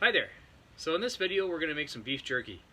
Hi there. So in this video we're going to make some beef jerky.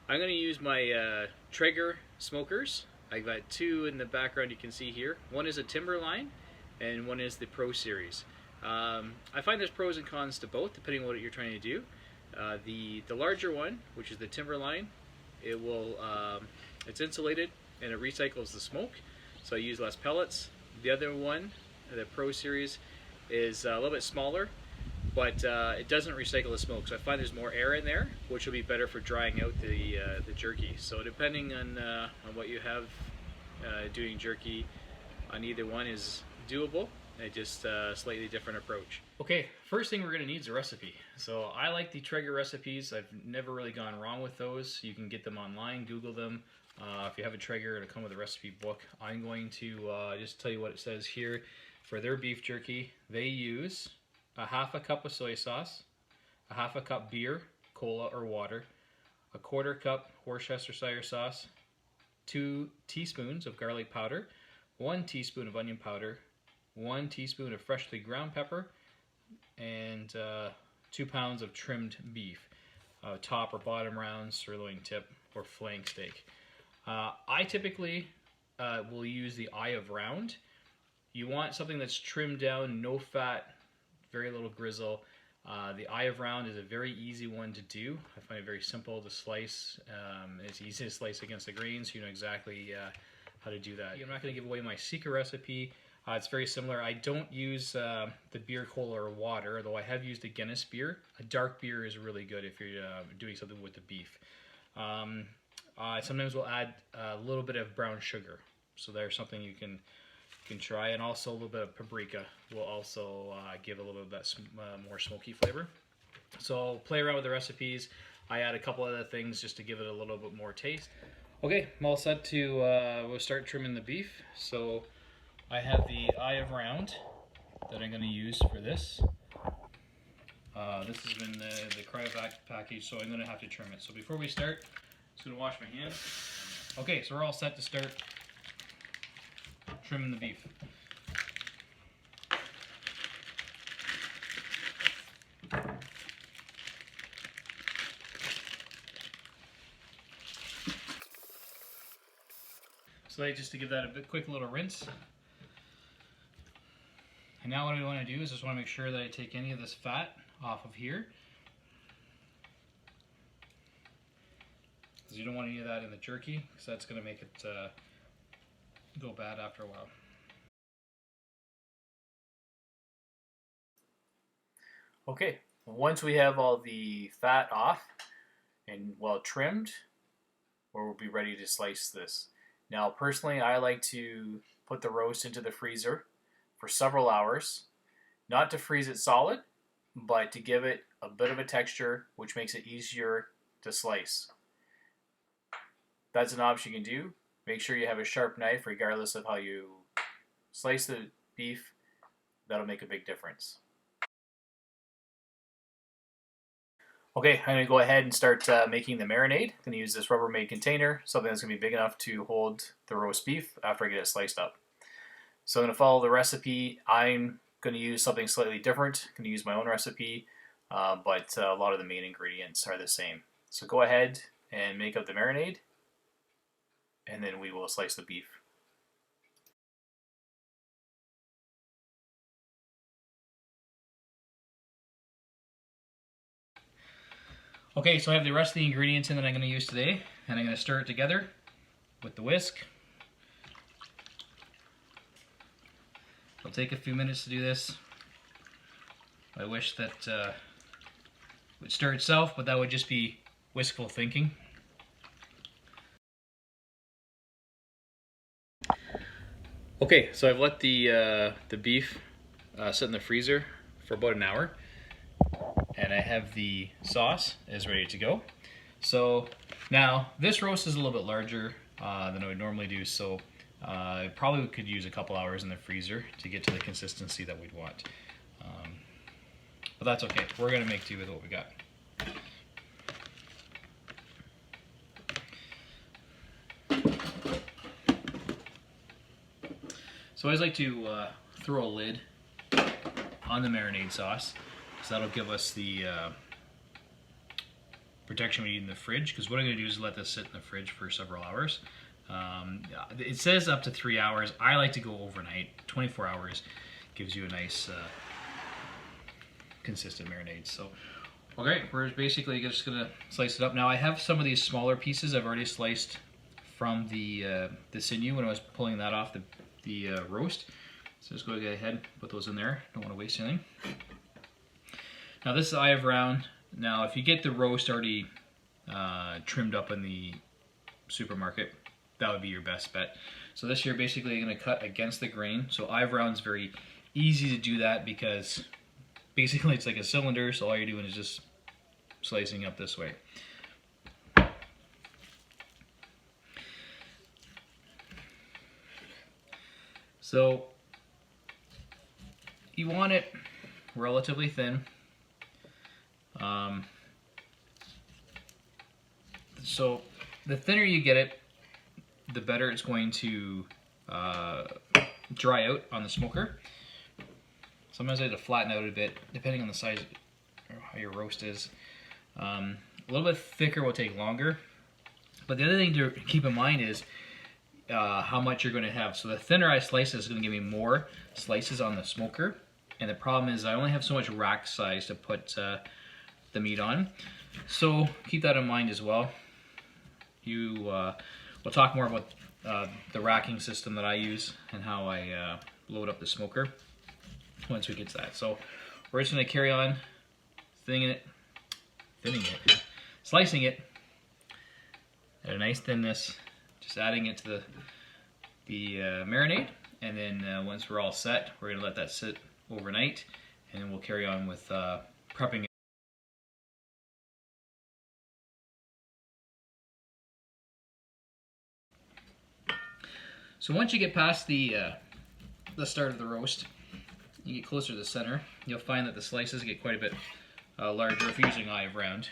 I'm going to use my Traeger smokers. I've got two in the background you can see here. One is a Timberline and one is the Pro Series. I find there's pros and cons to both depending on what you're trying to do. The larger one, which is the Timberline, it's insulated and it recycles the smoke, so I use less pellets. The other one, the Pro Series, is a little bit smaller, but it doesn't recycle the smoke, so I find there's more air in there, which will be better for drying out the jerky. So depending on what you have, doing jerky on either one is doable. It's just a slightly different approach. Okay, first thing we're going to need is a recipe. So I like the Traeger recipes. I've never really gone wrong with those. You can get them online, Google them. If you have a Traeger, it'll come with a recipe book. I'm going to just tell you what it says here. For their beef jerky, they use a half a cup of soy sauce, a half a cup beer, cola or water, a quarter cup Worcestershire sauce, 2 teaspoons of garlic powder, 1 teaspoon of onion powder, 1 teaspoon of freshly ground pepper, and 2 pounds of trimmed beef, top or bottom round, sirloin tip, or flank steak. I typically will use the eye of round. You want something that's trimmed down, no fat, very little grizzle. The eye of round is a very easy one to do. I find it very simple to slice. It's easy to slice against the grain, so you know exactly how to do that. I'm not going to give away my secret recipe. It's very similar. I don't use the beer, cola, or water, although I have used a Guinness beer. A dark beer is really good if you're doing something with the beef. Sometimes we'll add a little bit of brown sugar, so there's something you can try, and also a little bit of paprika will also give a little bit of that more smoky flavor. So play around with the recipes. I add a couple other things just to give it a little bit more taste. Okay, I'm all set to we'll start trimming the beef. So I have the eye of round that I'm going to use for this. This has been the cryovac package, so I'm going to have to trim it. So before we start, I'm just going to wash my hands. Okay, so we're all set to start trimming the beef. So just to give that a quick little rinse. And now what I want to do is just want to make sure that I take any of this fat off of here, because you don't want any of that in the jerky, because that's going to make it go bad after a while. Okay, once we have all the fat off and well trimmed, we'll be ready to slice this. Now personally, I like to put the roast into the freezer for several hours, not to freeze it solid, but to give it a bit of a texture, which makes it easier to slice. That's an option you can do. Make sure you have a sharp knife regardless of how you slice the beef. That'll make a big difference. Okay, I'm going to go ahead and start making the marinade. I'm going to use this Rubbermaid container, something that's going to be big enough to hold the roast beef after I get it sliced up. So I'm going to follow the recipe. I'm going to use something slightly different. I'm going to use my own recipe, but a lot of the main ingredients are the same. So go ahead and make up the marinade, and then we will slice the beef. Okay, so I have the rest of the ingredients in that I'm going to use today, and I'm going to stir it together with the whisk. It'll take a few minutes to do this. I wish that it would stir itself, but that would just be wistful thinking. Okay, so I've let the beef sit in the freezer for about an hour, and I have the sauce is ready to go. So now this roast is a little bit larger than I would normally do, so I probably could use a couple hours in the freezer to get to the consistency that we'd want. But that's okay. We're going to make do with what we got. So I always like to throw a lid on the marinade sauce, so that'll give us the protection we need in the fridge, because what I'm going to do is let this sit in the fridge for several hours. It says up to 3 hours. I like to go overnight. 24 hours gives you a nice consistent marinade. So okay, we're basically just going to slice it up. Now I have some of these smaller pieces I've already sliced from the sinew when I was pulling that off the roast. So just go ahead and put those in there. Don't want to waste anything. Now this is eye of round. Now if you get the roast already trimmed up in the supermarket, that would be your best bet. So this you're basically going to cut against the grain. So eye of round is very easy to do that because basically it's like a cylinder, so all you're doing is just slicing up this way. So you want it relatively thin. So the thinner you get it, the better it's going to dry out on the smoker. Sometimes I have to flatten out a bit, depending on the size or how your roast is. A little bit thicker will take longer. But the other thing to keep in mind is how much you're going to have. So the thinner I slice is going to give me more slices on the smoker. And the problem is I only have so much rack size to put the meat on. So keep that in mind as well. We'll talk more about the racking system that I use and how I load up the smoker once we get to that. So we're just going to carry on slicing it at a nice thinness, just adding it to the marinade, and then once we're all set, we're going to let that sit overnight, and then we'll carry on with prepping it. So once you get past the start of the roast, you get closer to the center, you'll find that the slices get quite a bit larger if you're using eye of round.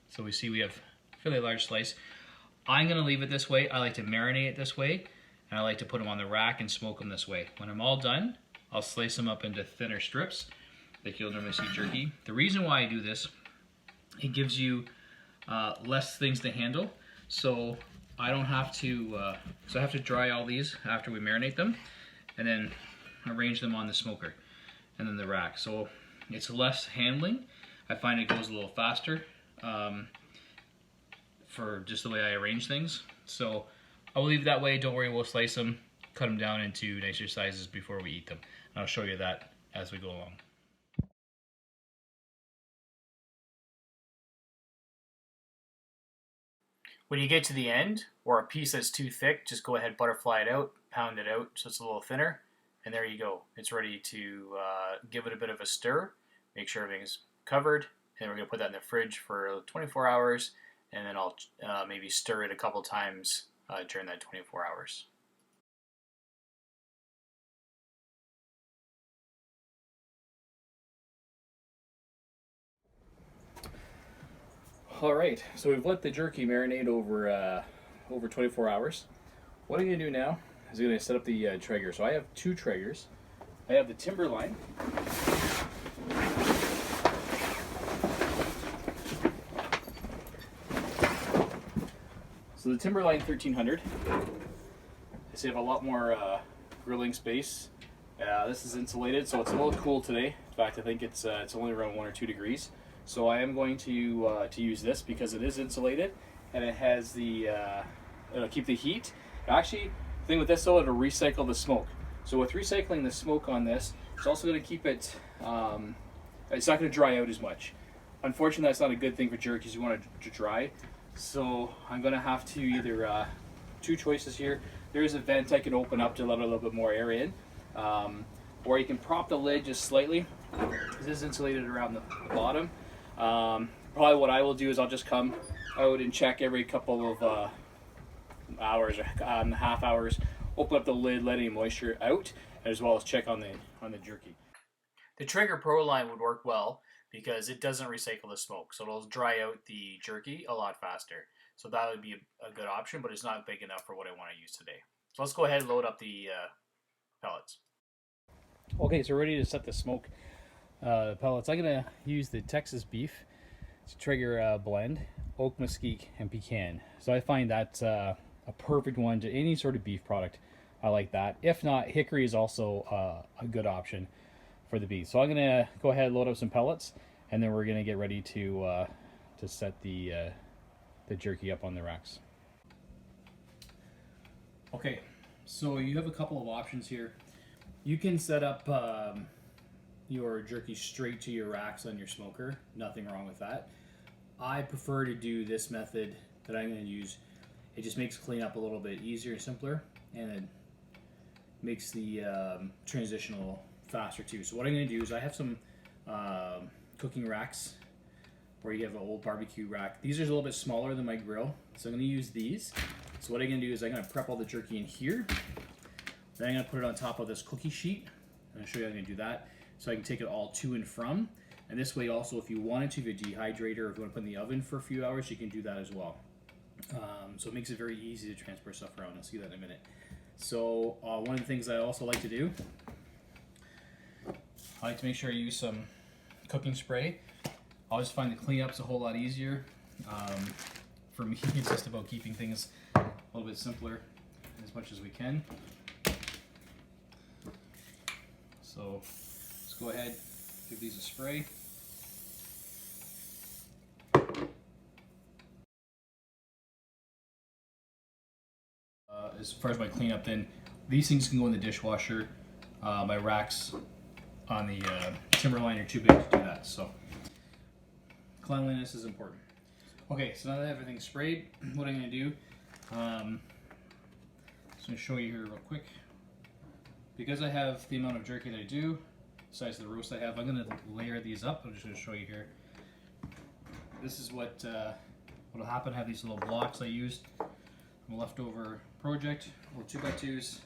So we see we have a fairly large slice. I'm going to leave it this way. I like to marinate it this way, and I like to put them on the rack and smoke them this way. When I'm all done, I'll slice them up into thinner strips like you'll normally see jerky. The reason why I do this, it gives you less things to handle. So I don't have to, I have to dry all these after we marinate them, and then arrange them on the smoker and then the rack. So it's less handling. I find it goes a little faster for just the way I arrange things. So I will leave it that way. Don't worry, we'll slice them, cut them down into nicer sizes before we eat them. And I'll show you that as we go along. When you get to the end, or a piece that's too thick, just go ahead, butterfly it out, pound it out so it's a little thinner, and there you go. It's ready to give it a bit of a stir, make sure everything's covered, and we're going to put that in the fridge for 24 hours, and then I'll maybe stir it a couple times during that 24 hours. All right, so we've let the jerky marinate over 24 hours. What I'm going to do now is I'm going to set up the Traeger. So I have two Traegers. I have the Timberline. So the Timberline 1300. I save a lot more grilling space. This is insulated, so it's a little cool today. In fact, I think it's only around 1 or 2 degrees. So I am going to use this because it is insulated and it has the it'll keep the heat. Actually, the thing with this though, it'll recycle the smoke. So with recycling the smoke on this, it's also going to keep it. It's not going to dry out as much. Unfortunately, that's not a good thing for jerky. You want it to dry. So I'm going to have to either two choices here. There is a vent I can open up to let a little bit more air in, or you can prop the lid just slightly. This is insulated around the bottom. Probably what I will do is I'll just come out and check every couple of hours or half hours, open up the lid, let any moisture out, as well as check on the jerky. The Traeger Pro line would work well because it doesn't recycle the smoke, so it'll dry out the jerky a lot faster. So that would be a good option, but it's not big enough for what I want to use today. So let's go ahead and load up the pellets. Okay, so we're ready to set the smoke pellets. I'm gonna use the Texas beef. It's a Traeger blend. oak mesquite and pecan. So I find that a perfect one to any sort of beef product. I like that. If not, hickory is also a good option for the beef. So I'm gonna go ahead and load up some pellets, and then we're gonna get ready to set the jerky up on the racks. Okay, so you have a couple of options here. You can set up your jerky straight to your racks on your smoker. Nothing wrong with that. I prefer to do this method that I'm going to use. It just makes cleanup a little bit easier and simpler, and it makes the transition a little faster too. So what I'm going to do is I have some cooking racks where you have an old barbecue rack. These are a little bit smaller than my grill, so I'm going to use these. So what I'm going to do is I'm going to prep all the jerky in here. Then I'm going to put it on top of this cookie sheet. I'm going to show you how I'm going to do that, so I can take it all to and from. And this way also, if you wanted to, if you dehydrate or if you want to put it in the oven for a few hours, you can do that as well. So it makes it very easy to transport stuff around. I'll see that in a minute. So one of the things I also like to do, I like to make sure I use some cooking spray. I always find the cleanup's a whole lot easier. For me, it's just about keeping things a little bit simpler as much as we can. So let's go ahead, give these a spray. As far as my cleanup, then these things can go in the dishwasher. My racks on the Timberline are too big to do that, so cleanliness is important. Okay, so now that everything's sprayed, what I'm going to do, I'm just going to show you here real quick. Because I have the amount of jerky that I do, the size of the roast I have, I'm going to layer these up. I'm just going to show you here. This is what will happen. I have these little blocks I used from a leftover project, little 2x2s,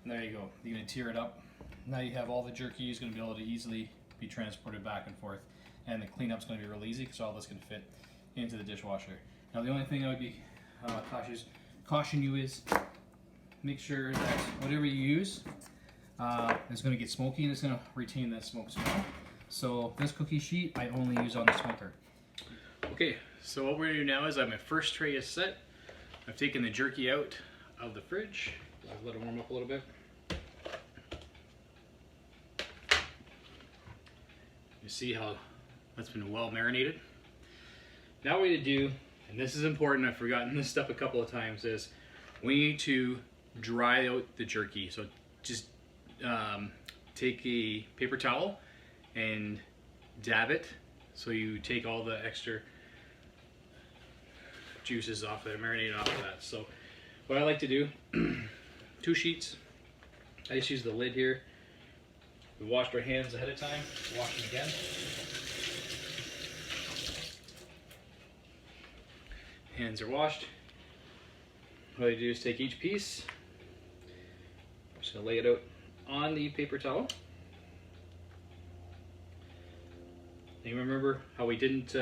and there you go. You're going to tear it up. Now you have all the jerky is going to be able to easily be transported back and forth, and the cleanup's going to be real easy because all this can fit into the dishwasher. Now the only thing I would be caution you is make sure that whatever you use is going to get smoky and it's going to retain that smoke smell. So this cookie sheet I only use on the smoker. Okay, so what we're going to do now is my first tray is set. I've taken the jerky out of the fridge. I've let it warm up a little bit. You see how that's been well marinated. Now what we need to do, and this is important, I've forgotten this step a couple of times, is we need to dry out the jerky. So just take a paper towel and dab it so you take all the extra juices off there, marinate off of that. So what I like to do, 2 sheets. I just use the lid here. We washed our hands ahead of time, wash them again. Hands are washed. What I do is take each piece, I'm just going to lay it out on the paper towel. And you remember how we didn't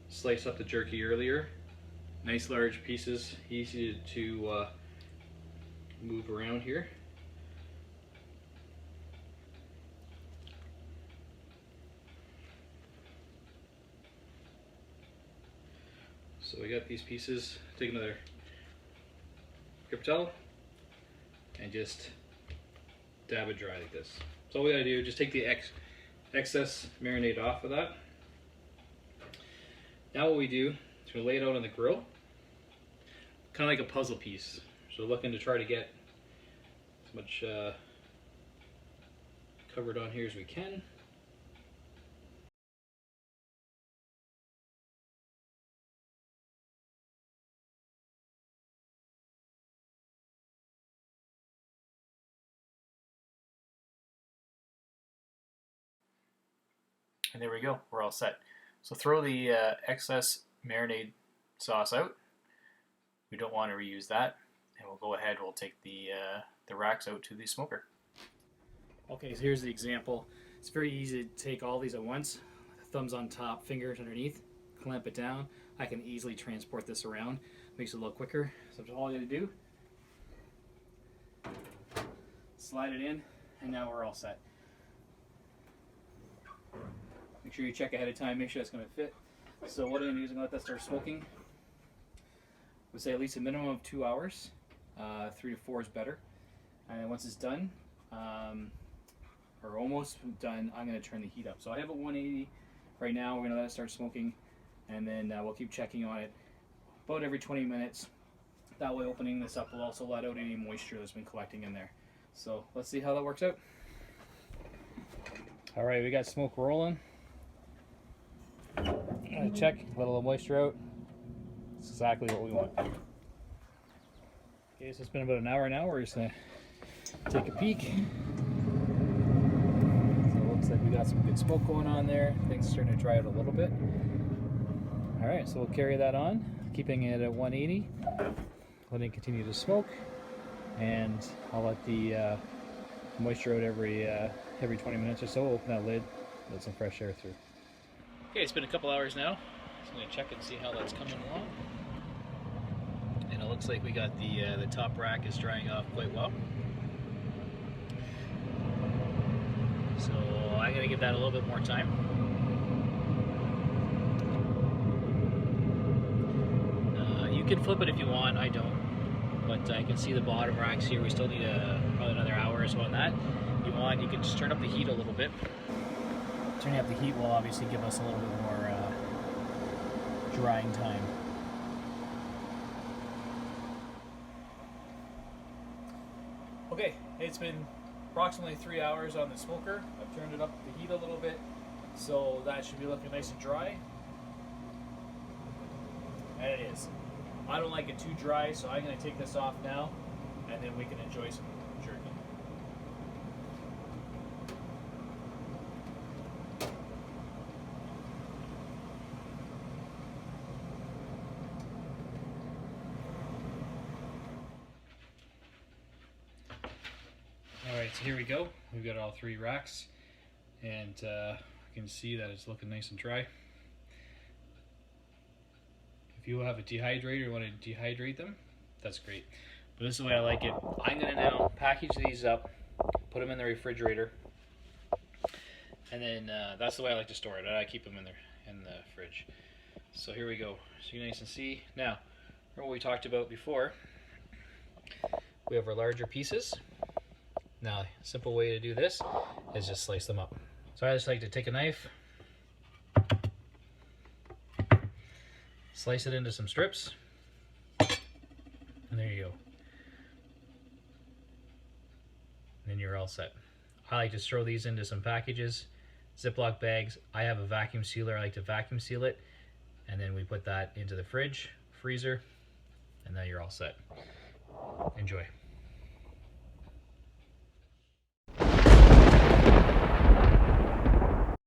slice up the jerky earlier? Nice large pieces, easy to move around here. So we got these pieces, take another paper towel and just dab it dry like this. So all we gotta do is just take the excess marinade off of that. Now what we do is we're gonna lay it out on the grill, kind of like a puzzle piece. So looking to try to get as much covered on here as we can. And there we go, we're all set. So throw the excess marinade sauce out. We don't want to reuse that. And we'll go ahead, we'll take the racks out to the smoker. Okay, so here's the example. It's very easy to take all these at once. Thumbs on top, fingers underneath, clamp it down. I can easily transport this around. Makes it a little quicker. So all you gotta do, slide it in, and now we're all set. Make sure you check ahead of time, make sure it's going to fit. So what I'm going to do is I'm going to let that start smoking. We'll say at least a minimum of 2 hours. 3 to 4 is better. And then once it's done, or almost done, I'm going to turn the heat up. So I have a 180 right now. We're going to let it start smoking, and then we'll keep checking on it about every 20 minutes. That way, opening this up will also let out any moisture that's been collecting in there. So let's see how that works out. All right, we got smoke rolling. Check, let a little moisture out. That's exactly what we want. Okay, so it's been about an hour now. We're just gonna take a peek. So it looks like we got some good smoke going on there. Things are starting to dry out a little bit. All right, so we'll carry that on, keeping it at 180. Letting it continue to smoke, and I'll let the moisture out every 20 minutes or so. Open that lid, let some fresh air through. Okay, it's been a couple hours now, so I'm going to check and see how that's coming along. And it looks like we got the top rack is drying off quite well. So I'm going to give that a little bit more time. You can flip it if you want, I don't. But I can see the bottom racks here. We still need probably another hour or so on that. If you want, you can just turn up the heat a little bit. Turning up the heat will obviously give us a little bit more drying time. Okay, it's been approximately 3 hours on the smoker. I've turned it up the heat a little bit, so that should be looking nice and dry. And it is. I don't like it too dry, so I'm going to take this off now, and then we can enjoy some jerky. Alright, so here we go. We've got all 3 racks, and you can see that it's looking nice and dry. If you have a dehydrator, you want to dehydrate them, that's great. But this is the way I like it. I'm going to now package these up, put them in the refrigerator, and then that's the way I like to store it. I keep them in the fridge. So here we go. So you guys can see. Now, remember what we talked about before. We have our larger pieces. Now, a simple way to do this is just slice them up. So I just like to take a knife, slice it into some strips, and there you go. And then you're all set. I like to throw these into some packages, Ziploc bags. I have a vacuum sealer. I like to vacuum seal it, and then we put that into the fridge, freezer, and then you're all set. Enjoy.